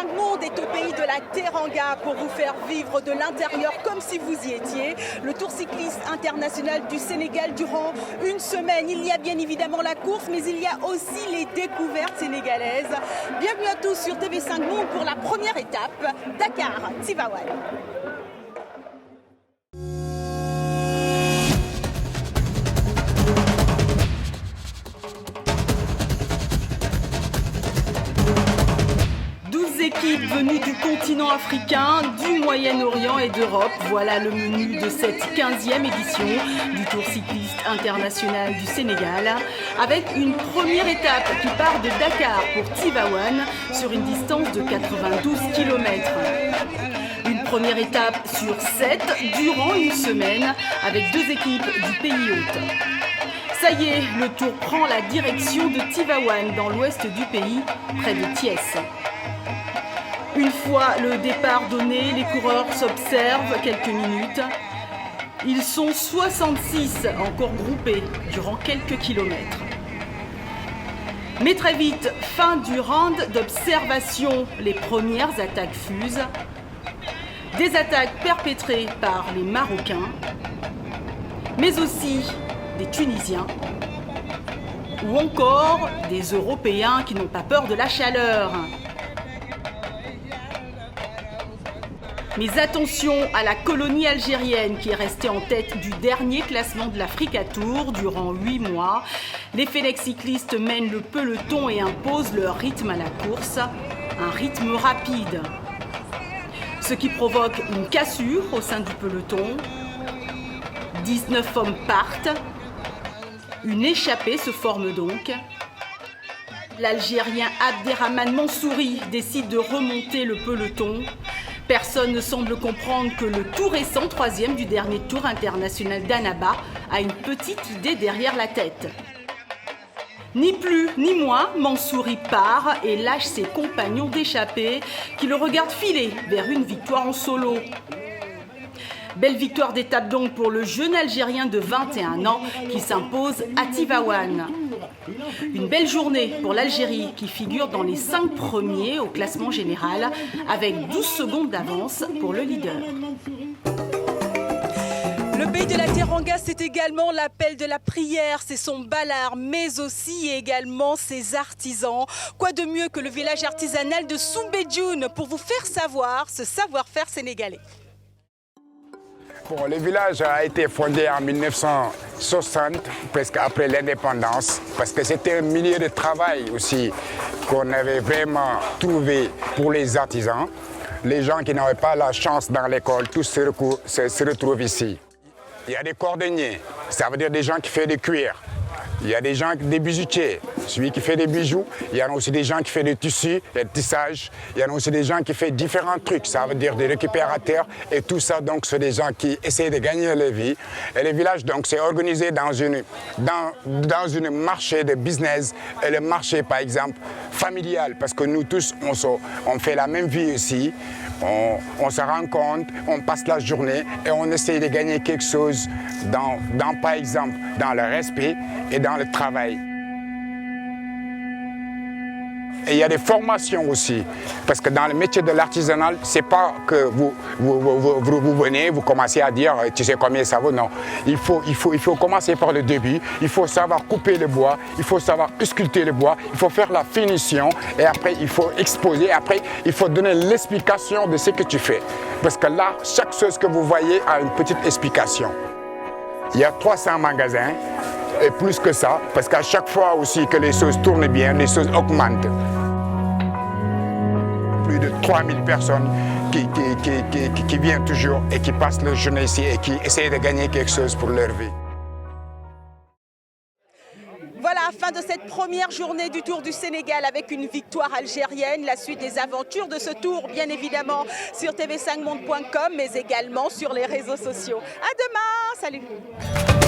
TV5 Monde est au pays de la Teranga pour vous faire vivre de l'intérieur comme si vous y étiez. Le Tour cycliste international du Sénégal durant une semaine. Il y a bien évidemment la course, mais il y a aussi les découvertes sénégalaises. Bienvenue à tous sur TV5 Monde pour la première étape, Dakar-Tivaouane. 12 équipes venues du continent africain, du Moyen-Orient et d'Europe. Voilà le menu de cette 15e édition du Tour cycliste international du Sénégal, avec une première étape qui part de Dakar pour Tivaouane sur une distance de 92 km. Une première étape sur 7 durant une semaine avec 2 équipes du pays hôte. Ça y est, le Tour prend la direction de Tivaouane dans l'ouest du pays, près de Thiès. Une fois le départ donné, les coureurs s'observent quelques minutes. Ils sont 66 encore groupés durant quelques kilomètres. Mais très vite, fin du round d'observation, les premières attaques fusent. Des attaques perpétrées par les Marocains, mais aussi des Tunisiens ou encore des Européens qui n'ont pas peur de la chaleur. Mais attention à la colonie algérienne qui est restée en tête du dernier classement de l'Africa Tour durant 8 mois. Les Fennecs cyclistes mènent le peloton et imposent leur rythme à la course, un rythme rapide. Ce qui provoque une cassure au sein du peloton. 19 hommes partent. Une échappée se forme donc. L'Algérien Abderrahmane Mansouri décide de remonter le peloton. Personne ne semble comprendre que le tout récent 3e du dernier Tour international d'Annaba a une petite idée derrière la tête. Ni plus ni moins, Mansouri part et lâche ses compagnons d'échappée qui le regardent filer vers une victoire en solo. Belle victoire d'étape donc pour le jeune Algérien de 21 ans qui s'impose à Tivaouane. Une belle journée pour l'Algérie qui figure dans les 5 premiers au classement général avec 12 secondes d'avance pour le leader. Le pays de la Teranga, c'est également l'appel de la prière, c'est son balard, mais aussi et également ses artisans. Quoi de mieux que le village artisanal de Soumbédioune pour vous faire savoir ce savoir-faire sénégalais. Bon, le village a été fondé en 1960, presque après l'indépendance, parce que c'était un milieu de travail aussi qu'on avait vraiment trouvé pour les artisans. Les gens qui n'avaient pas la chance dans l'école, tous se retrouvent ici. Il y a des cordonniers, ça veut dire des gens qui font du cuir. Il y a des gens, des bijoutiers, celui qui fait des bijoux. Il y en a aussi des gens qui font des tissus, des tissages. Il y en a aussi des gens qui font différents trucs, ça veut dire des récupérateurs. Et tout ça, donc, c'est des gens qui essaient de gagner leur vie. Et le village, donc, c'est organisé dans une marché de business. Et le marché, par exemple, familial, parce que nous tous, on fait la même vie ici. On se rencontre, on passe la journée et on essaie de gagner quelque chose par exemple, dans le respect et dans le travail. Et il y a des formations aussi, parce que dans le métier de l'artisanal, c'est pas que vous venez, vous commencez à dire tu sais combien ça vaut, non. Il faut commencer par le début, il faut savoir couper le bois, il faut savoir sculpter le bois, il faut faire la finition et après il faut exposer, après il faut donner l'explication de ce que tu fais. Parce que là, chaque chose que vous voyez a une petite explication. Il y a 300 magasins et plus que ça, parce qu'à chaque fois aussi que les choses tournent bien, les choses augmentent. Plus de 3000 personnes qui viennent toujours et qui passent leur journée ici et qui essayent de gagner quelque chose pour leur vie. Voilà, fin de cette première journée du Tour du Sénégal avec une victoire algérienne. La suite des aventures de ce tour, bien évidemment, sur tv5monde.com, mais également sur les réseaux sociaux. À demain, salut!